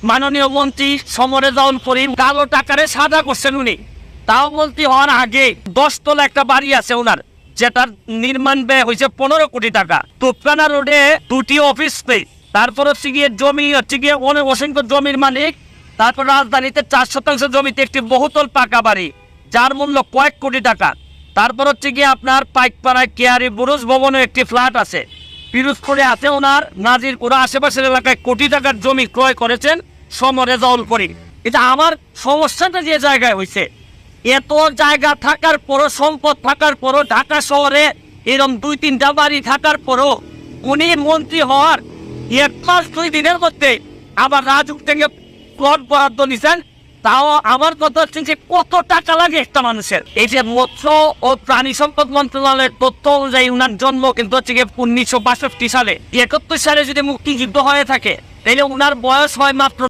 মাননীয় মন্ত্রী সমরে জাউল করিম কালো টাকারে সাদা করছেন উনি। তাও মন্ত্রী হওয়ার আগে 10 তলা একটা বাড়ি আছে ওনার, যেটার নির্মাণ ব্যয় হয়েছে 15 কোটি টাকা। তোপখানা রোডে 2টি অফিস স্পেস, তারপর হচ্ছে গিয়ে জমি হচ্ছে গিয়ে অনেক অসংখ্য জমির মালিক। তারপর রাজধানীতে 4% জমিতে একটি বহুতল পাকা বাড়ি, যার মূল্য কয়েক কোটি টাকা। তারপর হচ্ছে গিয়ে আপনার পাইকপাড়ায় কেয়ারি বুরুজ ভবনে একটি ফ্ল্যাট আছে। পিরোজপুরে আছে ওনার নাজিরপুরা আশেপাশের এলাকায় কোটি টাকার জমি ক্রয় করেছেন সমরে জাউল করিম। এটা আমার সমস্যাটা যে জায়গায় হয়েছে, এত জায়গা থাকার পরও, সম্পদ থাকার পরও, ঢাকা শহরে এরকম 2-3টা বাড়ি থাকার পরও উনি মন্ত্রী হওয়ার 1 মাস 2 দিনের মধ্যে আবার রাজুক থেকে প্লট বরাদ্দ নিছেন। তাও আমার কথা হচ্ছে যে কত টাকা লাগে একটা মানুষের। এই যে মৎস্য ও প্রাণী সম্পদ মন্ত্রণালয়ের তথ্য অনুযায়ী উনার জন্ম কিন্তু হচ্ছে 1962 সালে। 71 সালে যদি মুক্তিযুদ্ধ হয়ে থাকে তাহলে উনার বয়স হয় মাত্র